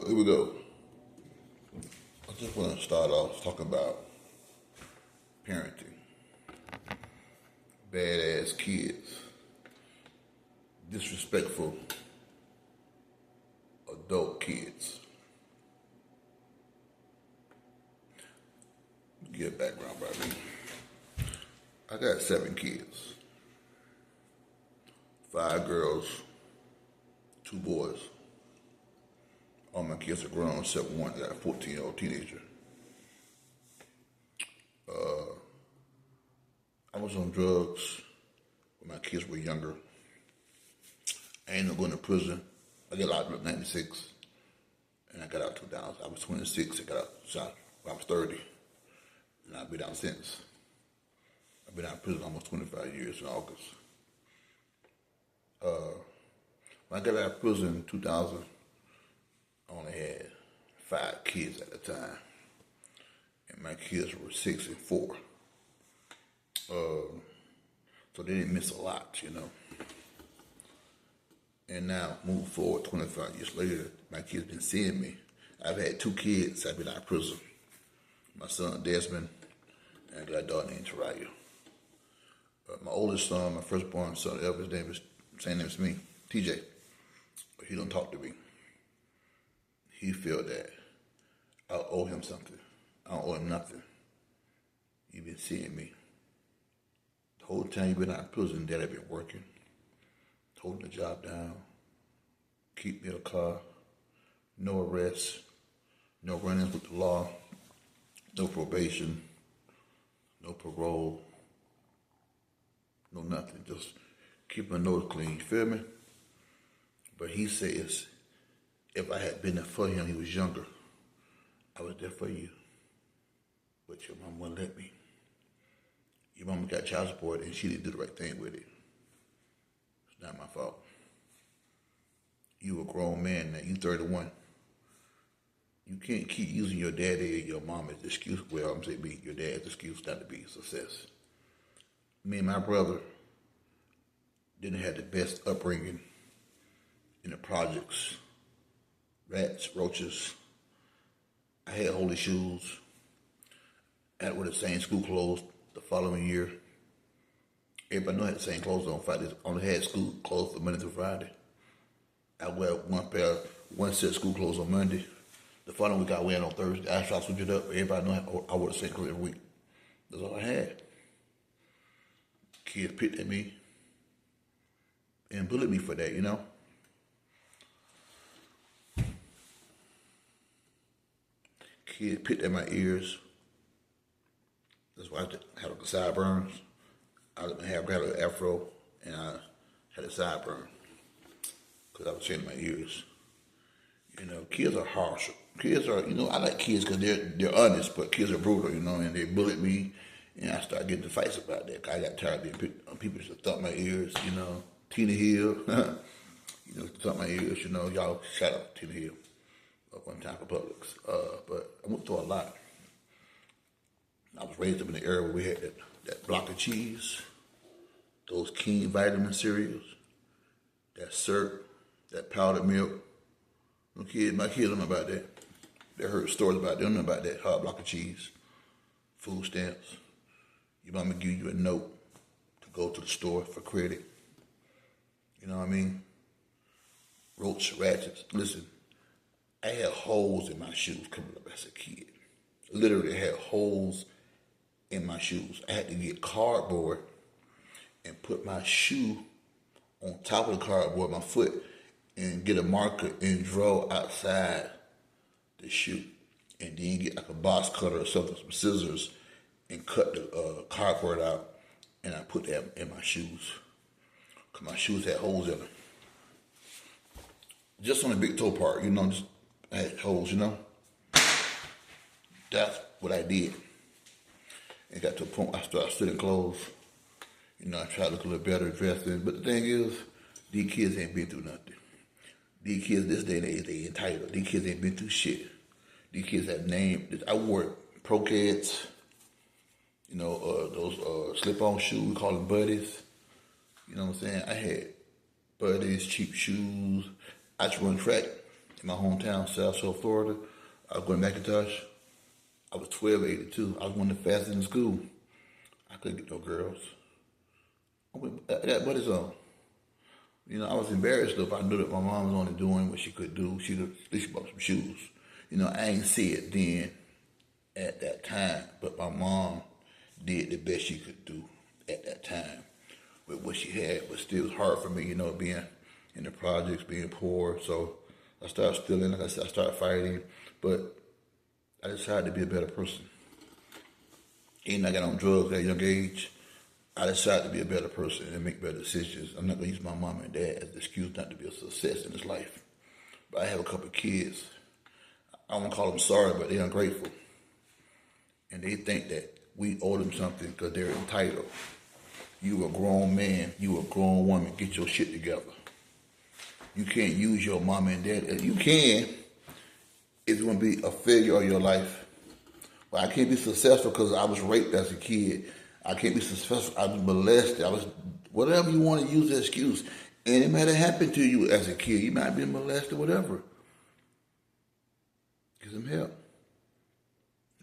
Here we go. I just want to start off talking about parenting. Badass kids. Disrespectful adult kids. Get background by me. I got 7 kids. 5 girls, 2 boys. All my kids are grown except one. I got a 14-year-old teenager. I was on drugs when my kids were younger. I ended up going to prison. I got locked up in 96, and I got out 2000. I was 26. I got out shot when I was 30, and I've been out since. I've been out of prison almost 25 years in August. When I got out of prison in 2000, I only had 5 kids at the time, and my kids were 6 and 4. So they didn't miss a lot, you know. And now, move forward 25 years later, my kids been seeing me. I've had 2 kids. I've been out of prison. My son, Desmond, and I got a daughter named Taraya. My oldest son, my firstborn son, Elvis, same name as me, TJ. But he don't talk to me. He feel that I owe him something. I don't owe him nothing. He been seeing me. The whole time he been out of prison, Dad, I've been working, holding the job down, keep me in a car, no arrests, no run-ins with the law, no probation, no parole, no nothing, just keep my nose clean, you feel me? But he says, if I had been there for him, he was younger, I was there for you, but your mom wouldn't let me. Your mama got child support and she didn't do the right thing with it. It's not my fault. You a grown man now, you 31. You can't keep using your daddy and your mom as excuse. Well, I'm saying your dad's excuse not to be a success. Me and my brother didn't have the best upbringing in the projects. Rats, roaches. I had holy shoes. I had to wear the same school clothes the following year. Everybody knew I had the same clothes on Fridays. Only had school clothes for Monday through Friday. I wear one set of school clothes on Monday. The following week I wear it on Thursday. I try to switch it up. Everybody knew I wore the same clothes every week. That's all I had. Kids picked at me and bullied me for that, you know. Kids picked at my ears. That's why I had the sideburns. I had an afro, and I had a sideburn because I was shaving my ears. You know, kids are harsh. Kids are, I like kids because they're honest, but kids are brutal, and they bullied me, and I started getting into fights about that. I got tired of being people just thump my ears, Tina Hill, thump my ears, y'all shout out Tina Hill one time for Publix. But I went through a lot. I was raised up in the era where we had that block of cheese, those King vitamin cereals, that syrup, that powdered milk. My kids don't know about that. They heard stories about it. They don't know about that hard block of cheese, food stamps. Your mama give you a note to go to the store for credit. You know what I mean? Roach, ratchets. Listen, I had holes in my shoes coming up as a kid. Literally had holes in my shoes. I had to get cardboard and put my shoe on top of the cardboard, my foot, and get a marker and draw outside the shoe. And then get like a box cutter or something, some scissors, and cut the cardboard out. And I put that in my shoes. Because my shoes had holes in them. Just on the big toe part, just I had holes, That's what I did. It got to a point I started fitting clothes. I tried to look a little better dressing. But the thing is, these kids ain't been through nothing. These kids this day and age, they entitled. These kids ain't been through shit. These kids have named. I wore Pro-Keds, those slip-on shoes, we call them buddies. You know what I'm saying? I had buddies, cheap shoes. I used to run track my hometown, South Shore, Florida. I was going to McIntosh. I was 1282. I was one of the fastest in school. I couldn't get no girls. I got buddies on. You know, I was embarrassed though if I knew that my mom was only doing what she could do. She at least bought some shoes. You know, I ain't see it then at that time, but my mom did the best she could do at that time with what she had. But still, it was hard for me, you know, being in the projects, being poor. So I started stealing, like I said, I started fighting, but I decided to be a better person. Even I got on drugs at a young age, I decided to be a better person and make better decisions. I'm not going to use my mom and dad as an excuse not to be a success in this life. But I have a couple of kids. I won't call them sorry, but they're ungrateful. And they think that we owe them something because they're entitled. You a grown man, you a grown woman, get your shit together. You can't use your mom and dad. You can if you want to be a failure of your life. But I can't be successful because I was raped as a kid. I can't be successful. I was molested. I was whatever you want to use as an excuse. And it might have happened to you as a kid. You might have been molested, whatever. Get some help.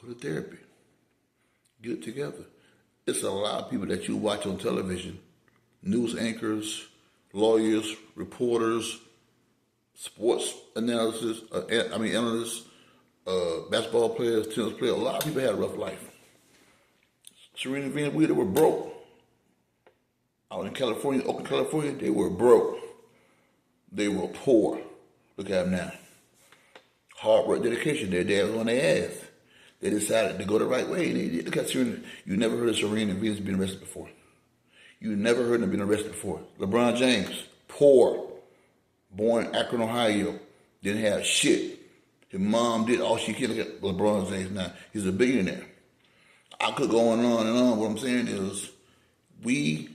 Go to therapy. Get it together. It's a lot of people that you watch on television. News anchors, lawyers, reporters, sports analysts, basketball players, tennis players. A lot of people had a rough life. Serena Venus, they were broke. Out in California, Oakland, California, they were broke. They were poor. Look at them now. Hard work, dedication. Their dad was on their ass. They decided to go the right way. Look at Serena. You never heard of Serena Venus being arrested before. You never heard of them being arrested before. LeBron James, poor. Born Akron, Ohio. Didn't have shit. His mom did all she could. Look at LeBron James now. He's a billionaire. I could go on and on. What I'm saying is, we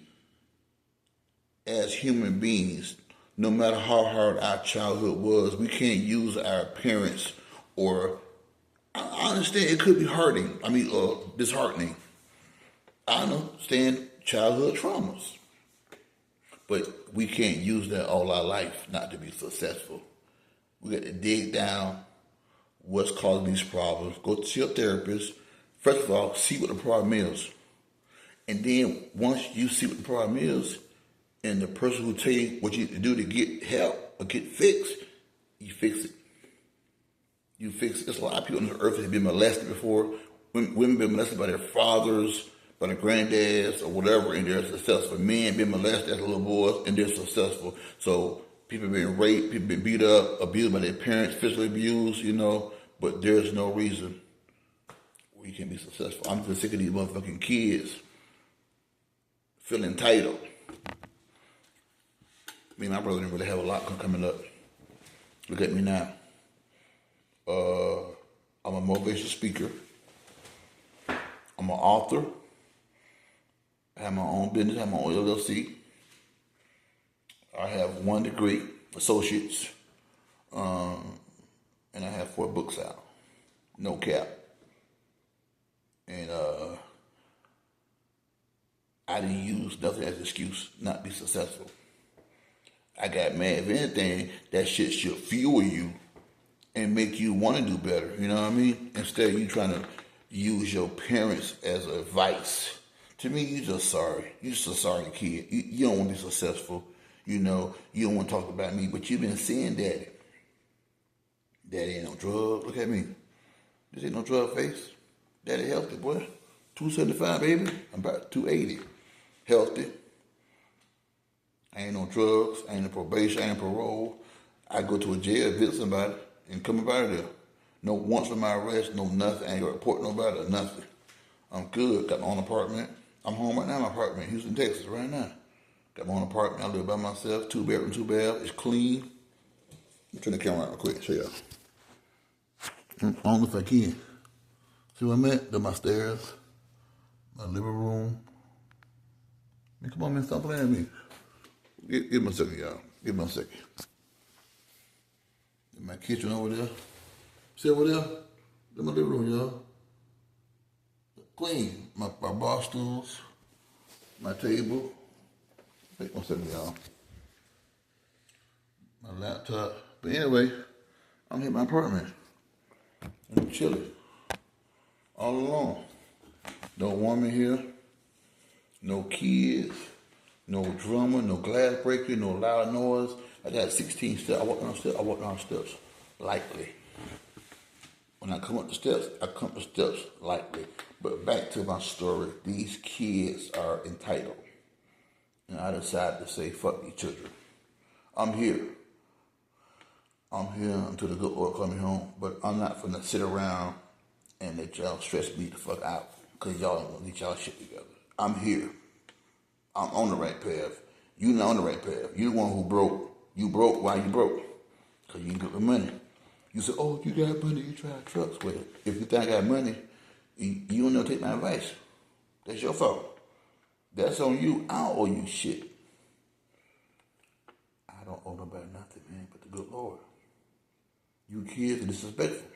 as human beings, no matter how hard our childhood was, we can't use our parents or, I understand it could be disheartening. I understand childhood traumas. But we can't use that all our life not to be successful. We got to dig down what's causing these problems, go to your therapist. First of all, see what the problem is. And then once you see what the problem is, and the person who tell you what you need to do to get help or get fixed, you fix it. You fix it. There's a lot of people on this earth that have been molested before. Women been molested by their fathers, by their granddads, or whatever, and they're successful. Men been molested as little boys, and they're successful. So people been raped, people been beat up, abused by their parents, physically abused, but there's no reason we can't be successful. I'm just sick of these motherfucking kids feeling entitled. Me and my brother didn't really have a lot coming up. Look at me now. I'm a motivational speaker. I'm an author. I have my own business. I have my own LLC. I have 1 degree, associates, and I have 4 books out. No cap. And I didn't use nothing as an excuse not to be successful. I got mad. If anything, that shit should fuel you and make you want to do better. You know what I mean? Instead of you trying to use your parents as advice. To me, you just sorry. You just a sorry kid. You don't want to be successful. You don't want to talk about me, but you've been seeing daddy. Daddy ain't no drug. Look at me. This ain't no drug face. Daddy healthy, boy. 275, baby. I'm about 280. Healthy. I ain't no drugs. I ain't no probation. I ain't no parole. I go to a jail, visit somebody, and come up out of there. No once for my arrest, no nothing. I ain't gonna report nobody or nothing. I'm good. Got my own apartment. I'm home right now in my apartment, Houston, Texas, right now. Got my own apartment. I live by myself. 2 bedroom, 2 bath. It's clean. Let me turn the camera on real quick. Show y'all. I don't know if I can. See what I meant? They're my stairs. My living room. Man, come on, man. Stop playing with me. Give me a second, y'all. Give me a second. My kitchen over there. See over there? That's my living room, y'all. Clean. My bar stools. My table. Wait one second, y'all. My laptop. But anyway, I'm in my apartment. I'm chilling. All alone. No woman here. No kids. No drummer. No glass breaker. No loud noise. I got 16 steps. I walk down the steps lightly. When I come up the steps, I come up the steps lightly. But back to my story. These kids are entitled. And I decided to say, fuck these children. I'm here. I'm here until the good Lord call me home. But I'm not finna sit around and let y'all stress me the fuck out. Because y'all don't get y'all shit together. I'm here. I'm on the right path. You not on the right path. You the one who broke. You broke. Why you broke? Because you ain't got the money. You say, oh, you got money, you drive trucks with it. If you think I got money, you don't know take my advice. That's your fault. That's on you. I don't owe you shit. I don't owe nobody nothing, man, but the good Lord. You kids are disrespectful.